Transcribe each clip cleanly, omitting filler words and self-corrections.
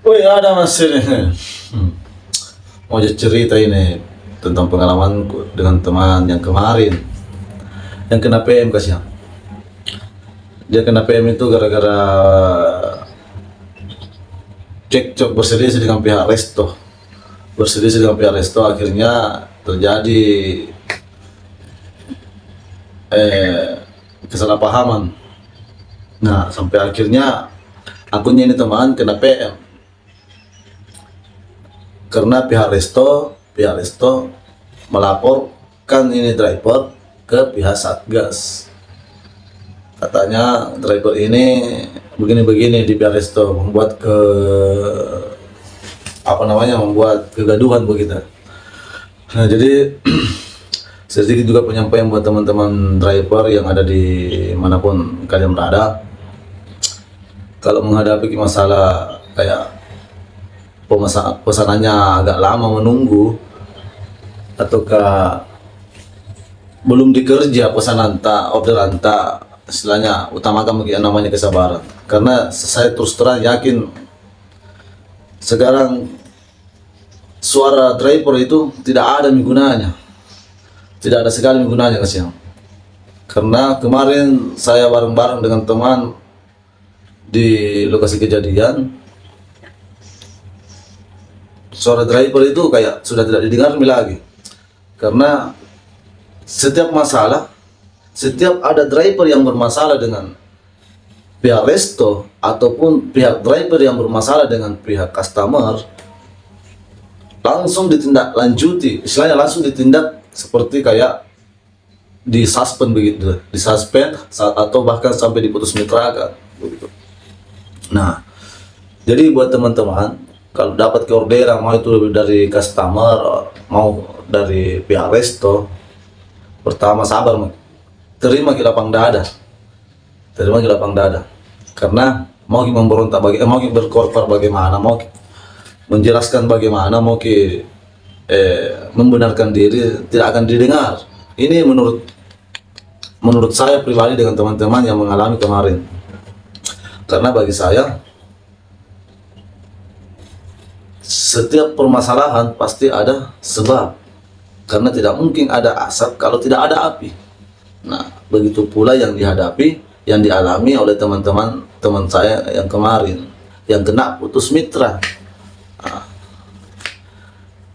Oh ya, ada mas ini. Hmm. Mau cerita ini tentang pengalamanku dengan teman yang kemarin yang kena PM kasihan. Dia kena PM itu gara-gara cekcok berselisih dengan pihak resto. Berselisih dengan pihak resto akhirnya terjadi kesalahpahaman. Nah, sampai akhirnya akunnya ini teman kena PM karena pihak resto melaporkan ini driver ke pihak Satgas. Katanya driver ini begini-begini di pihak resto membuat membuat kegaduhan begitu. Nah, jadi sedikit juga penyampaian buat teman-teman driver yang ada di manapun kalian berada. Kalau menghadapi masalah kayak pesanannya agak lama menunggu ataukah belum dikerja pesanan orderan istilahnya, utamakan yang namanya kesabaran, karena saya terus terang yakin sekarang suara driver itu tidak ada gunanya, tidak ada sekali gunanya kasihan. Karena kemarin saya bareng-bareng dengan teman di lokasi kejadian, suara driver itu kayak sudah tidak didengar lagi, karena setiap ada driver yang bermasalah dengan pihak resto ataupun pihak driver yang bermasalah dengan pihak customer, langsung ditindaklanjuti, istilahnya langsung ditindak seperti kayak disuspend begitu, disuspend atau bahkan sampai diputus mitrakan begitu. Nah, jadi buat teman-teman, kalau dapat orderan, mau itu dari customer, mau dari pihak resto, pertama sabar, terima ke lapang dada, karena mau memberontak mau berkorban bagaimana, mau menjelaskan bagaimana, mau membenarkan diri, tidak akan didengar. Ini menurut saya pribadi dengan teman-teman yang mengalami kemarin. Karena bagi saya, setiap permasalahan pasti ada sebab, karena tidak mungkin ada asap kalau tidak ada api. Nah, begitu pula yang dialami oleh teman saya yang kemarin, yang kena putus mitra. Nah,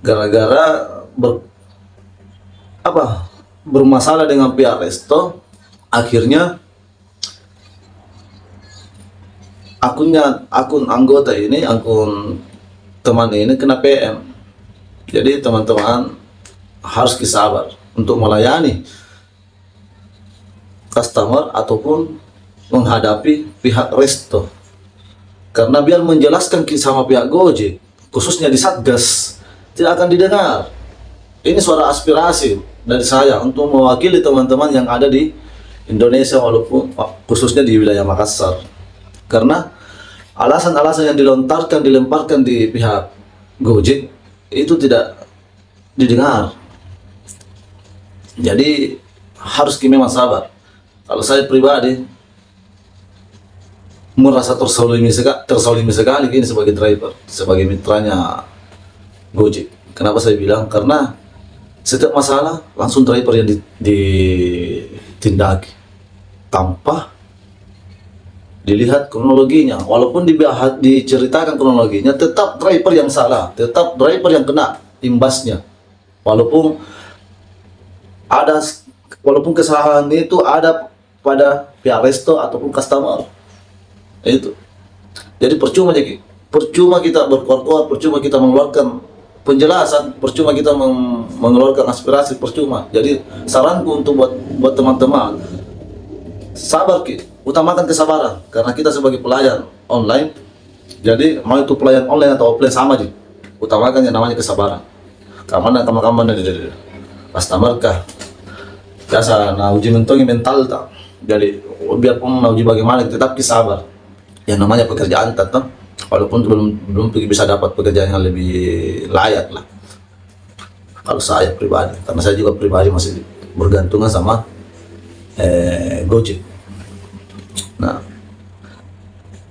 gara-gara bermasalah dengan pihak resto, akhirnya akun teman ini kena PM. Jadi teman-teman harus sabar untuk melayani customer ataupun menghadapi pihak resto, karena biar menjelaskan sama pihak Gojek, khususnya di Satgas, tidak akan didengar. Ini suara aspirasi dari saya untuk mewakili teman-teman yang ada di Indonesia, walaupun khususnya di wilayah Makassar, karena alasan-alasan yang dilemparkan di pihak Gojek itu tidak didengar. Jadi harus memang sabar. Kalau saya pribadi merasa tersolimi sekali ini sebagai driver, sebagai mitranya Gojek. Kenapa saya bilang? Karena setiap masalah langsung driver yang ditindaki tanpa dilihat kronologinya. Walaupun diceritakan kronologinya, tetap driver yang salah, tetap driver yang kena imbasnya. Walaupun kesalahan itu ada pada pihak resto ataupun customer. Itu. Jadi percuma kita berkuar-kuar, percuma kita mengeluarkan penjelasan, percuma kita mengeluarkan aspirasi, percuma. Jadi saranku untuk buat teman-teman, sabar utamakan kesabaran, karena kita sebagai pelayan online, jadi mau itu pelayan online atau offline sama aja, utamakan yang namanya kesabaran. Kaman customer kah biasa uji mentongi mental tak, jadi biarpun uji bagaimana tetap sabar. Yang namanya pekerjaan tetap, walaupun belum bisa dapat pekerjaan yang lebih layak lah. Kalau saya pribadi, karena saya juga pribadi masih bergantungan sama Gojek. Nah,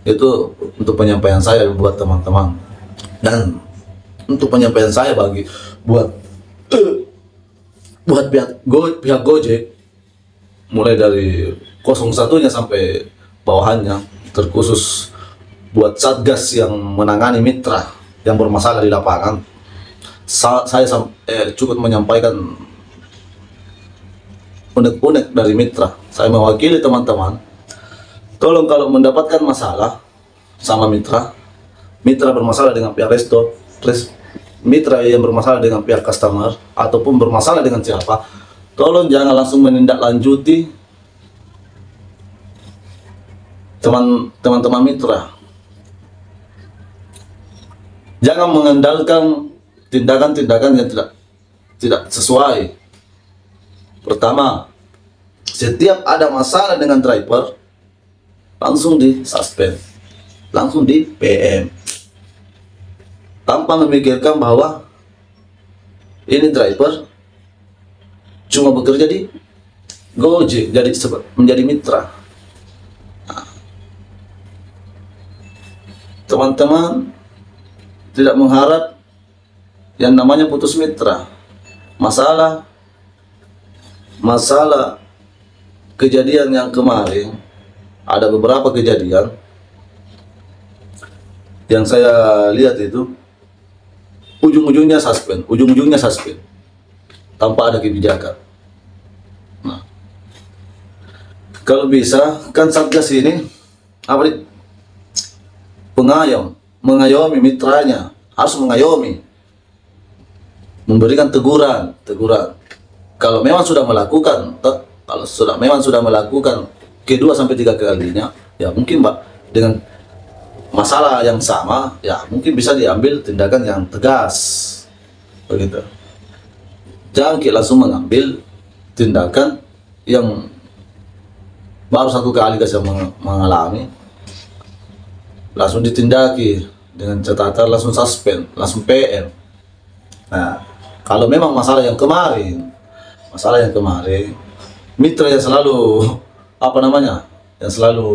Itu untuk penyampaian saya buat teman-teman, dan untuk penyampaian saya buat pihak Gojek, mulai dari 01-nya sampai bawahannya, terkhusus buat Satgas yang menangani mitra yang bermasalah di lapangan. Saya cukup menyampaikan unek-unek dari mitra. Saya mewakili teman-teman, tolong kalau mendapatkan masalah sama mitra bermasalah dengan pihak resto, mitra yang bermasalah dengan pihak customer, ataupun bermasalah dengan siapa, tolong jangan langsung menindaklanjuti teman-teman mitra. Jangan mengandalkan tindakan-tindakan yang tidak sesuai. Pertama, setiap ada masalah dengan driver, langsung di suspend, langsung di PM, tanpa memikirkan bahwa ini driver cuma bekerja di Gojek, jadi menjadi mitra. Teman-teman tidak mengharap yang namanya putus mitra. Masalah kejadian yang kemarin, ada beberapa kejadian yang saya lihat itu ujung-ujungnya suspend tanpa ada kebijakan. Nah, kalau bisa kan Satgas ini mengayomi mitranya, harus mengayomi, memberikan teguran. Kalau memang sudah melakukan kedua sampai tiga kalinya, ya mungkin dengan masalah yang sama, ya mungkin bisa diambil tindakan yang tegas, begitu. Jangan langsung mengambil tindakan yang baru satu kali saya mengalami, langsung ditindaki dengan catatan langsung suspend, langsung PM. Nah, kalau memang masalah yang kemarin, mitra yang selalu yang selalu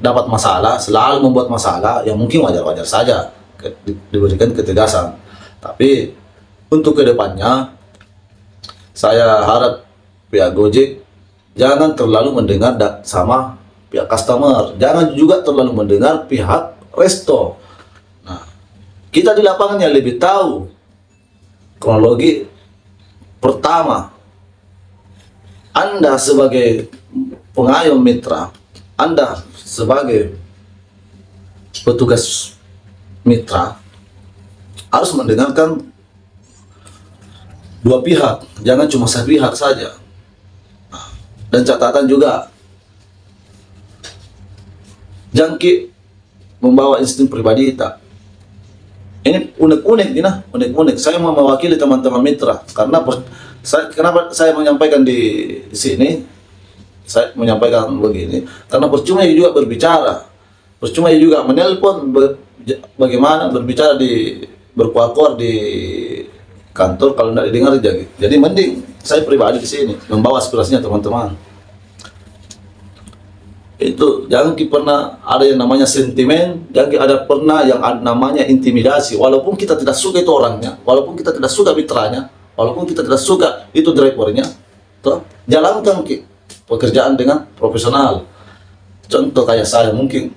dapat masalah, selalu membuat masalah, yang mungkin wajar-wajar saja diberikan ketegasan. Tapi untuk kedepannya, saya harap pihak Gojek jangan terlalu mendengar sama pihak customer, jangan juga terlalu mendengar pihak resto. Nah, kita di lapangan yang lebih tahu kronologi. Pertama, Anda sebagai pengayom mitra, Anda sebagai petugas mitra harus mendengarkan dua pihak, jangan cuma satu pihak saja. Dan catatan juga, jangan membawa insting pribadi tak. Ini unek-unek. Saya mau mewakili teman-teman mitra, karena kenapa saya menyampaikan di sini, saya menyampaikan begini, karena percuma juga berbicara, percuma juga menelpon, bagaimana berbicara berkuar-kuar di kantor kalau tidak didengar. Jadi mending saya pribadi di sini membawa aspirasinya teman-teman. Itu jangan pernah ada yang namanya sentimen, jangan ada pernah yang namanya intimidasi. Walaupun kita tidak suka itu orangnya, walaupun kita tidak suka mitranya, walaupun kita tidak suka itu drivernya, jalankan pekerjaan dengan profesional. Contoh kayak saya, mungkin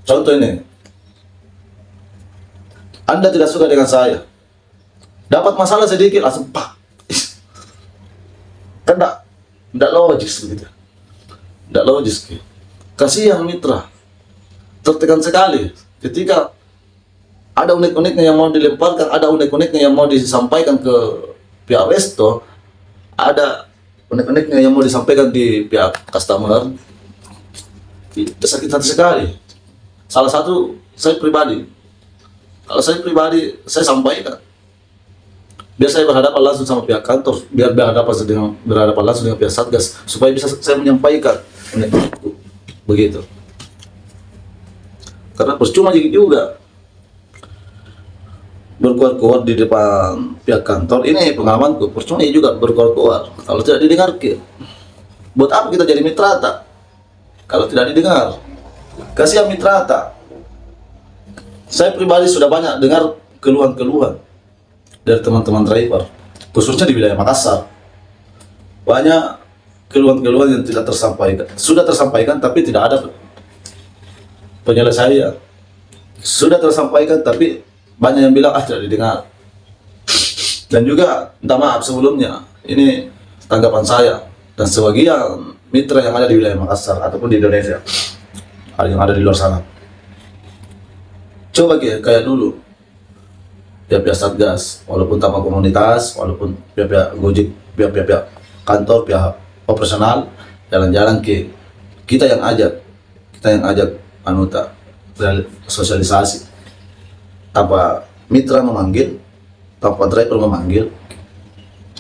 contoh ini, Anda tidak suka dengan saya, dapat masalah sedikit langsung pak, kan tidak logis gitu, tidak logis gitu. Kasihan mitra, tertekan sekali ketika ada unek-uneknya yang mau dilemparkan, ada unek-uneknya yang mau disampaikan ke pihak resto, ada unek-uneknya yang mau disampaikan di pihak customer. Itu sakit hati sekali. Salah satu saya pribadi, kalau saya pribadi saya sampaikan, biar saya berhadapan langsung sama pihak kantor, biar berhadapan langsung dengan pihak Satgas, supaya bisa saya menyampaikan unek-unekku. Begitu. Karena percuma juga berkuar-kuar di depan pihak kantor. Ini pengalamanku, percuma juga berkuar-kuar kalau tidak didengar. Buat apa kita jadi mitra tak? Kalau tidak didengar. Kasihan mitra tak. Saya pribadi sudah banyak dengar keluhan-keluhan dari teman-teman driver, khususnya di wilayah Makassar. Banyak keluhan-keluhan yang tidak tersampaikan, sudah tersampaikan tapi tidak ada penyelesaian. Sudah tersampaikan tapi banyak yang bilang tidak didengar. Dan juga minta maaf sebelumnya, ini tanggapan saya dan sebagian mitra yang ada di wilayah Makassar ataupun di Indonesia, ada yang ada di luar sana. Coba kayak dulu, pihak-pihak Satgas, walaupun tanpa komunitas, walaupun pihak-pihak Gojek, pihak-pihak kantor, pihak operasional, jalan-jalan kita yang ajak anuta sosialisasi, tanpa mitra memanggil, tanpa driver memanggil,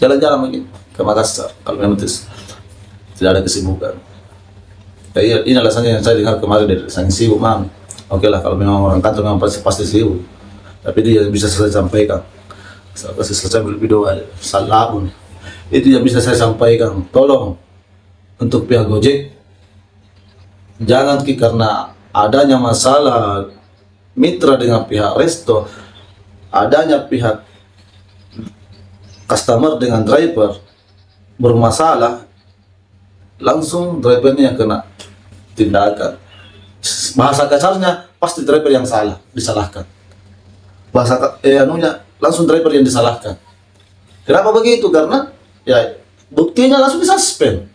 jalan-jalan mungkin ke Makassar kalau memang tidak ada kesibukan. Jadi ini alasannya yang saya dengar kemarin dari sang sibuk, Mam. Oke lah, kalau memang orang kantor memang pasti sibuk, tapi dia bisa saya sampaikan. Saya pasti selesai video salah pun itu yang bisa saya sampaikan. Tolong untuk pihak Gojek, jangan karena adanya masalah mitra dengan pihak resto, adanya pihak customer dengan driver bermasalah, langsung drivernya yang kena tindakan. Bahasa kasarnya pasti driver yang salah, disalahkan. Bahasa langsung driver yang disalahkan. Kenapa begitu? Karena ya buktinya langsung disuspend.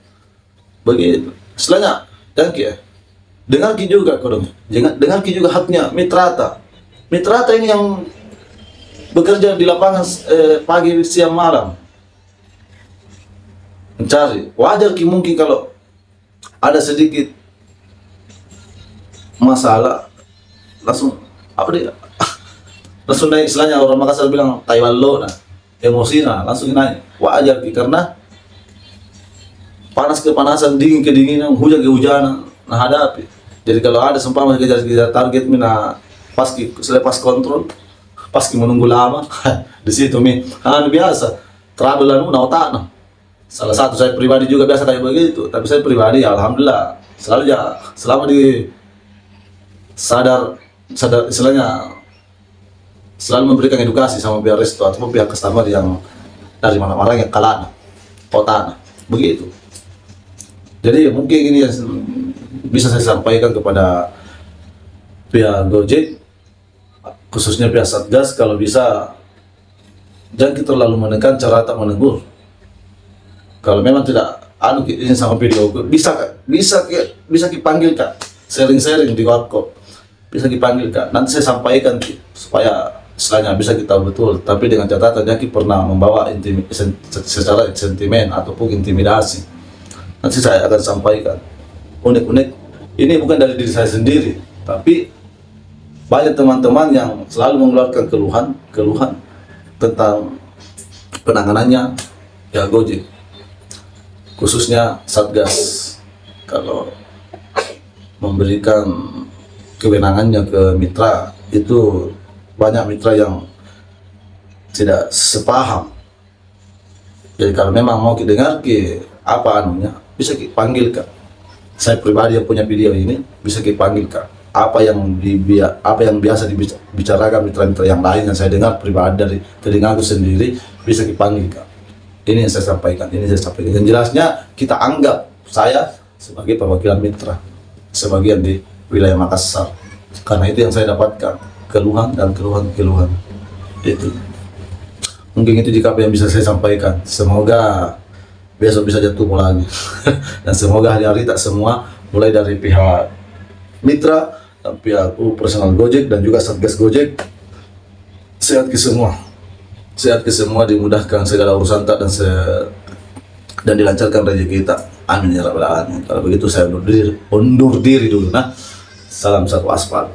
Begitu. Setelahnya, dengar juga kodong. Dengar juga haknya mitrata. Mitrata ini yang bekerja di lapangan pagi, siang, malam, mencari. Wajar mungkin kalau ada sedikit masalah langsung langsung naik, istilahnya orang Makassar bilang Taiwan lo, nah emosi, nah langsung naik. Wajar karena panas kepanasan, dingin kedinginan, hujan kehujanan, nah hadapi. Jadi kalau ada seumpama kejar target mina selepas kontrol, pas menunggu lama di situ biasa trouble otak. Nah, salah satu saya pribadi juga biasa kayak begitu, tapi saya pribadi alhamdulillah selalu selama di sadar istilahnya selalu memberikan edukasi sama pihak resto ataupun pihak customer yang dari mana-mana yang kalah otak begitu. Jadi mungkin ini yang bisa saya sampaikan kepada pihak Gojek, khususnya pihak Satgas, kalau bisa jangan kita terlalu menekan, cara tak menegur. Kalau memang tidak ini sama video, bisa dipanggil Kak, sharing di warkop, bisa dipanggil Kak, nanti saya sampaikan supaya istilahnya bisa kita betul, tapi dengan catatan Jaki pernah membawa secara sentimen ataupun intimidasi. Nanti saya akan sampaikan. Unik-unik ini bukan dari diri saya sendiri, tapi banyak teman-teman yang selalu mengeluarkan keluhan tentang penanganannya ya Gojek, khususnya Satgas. Kalau memberikan kewenangannya ke mitra, itu banyak mitra yang tidak sepaham. Jadi kalau memang mau didengar apa anunya, bisa panggil Kak. Saya pribadi yang punya video ini bisa panggil Kak. Apa yang biasa dibicarakan mitra-mitra yang lain yang saya dengar pribadi dari telingaku sendiri, bisa dipanggil Kak. Ini yang saya sampaikan. Yang jelasnya kita anggap saya sebagai perwakilan mitra sebagian di wilayah Makassar, karena itu yang saya dapatkan keluhan itu. Mungkin itu jika apa yang bisa saya sampaikan. Semoga besok bisa jatuh lagi dan semoga hari-hari tak semua, mulai dari pihak mitra dan pihak personal Gojek dan juga Satgas Gojek, sehat ke semua, dimudahkan segala urusan tak dan dilancarkan rezeki kita, amin ya rabbal alamin. Kalau begitu saya undur diri dulu. Nah, salam satu aspal.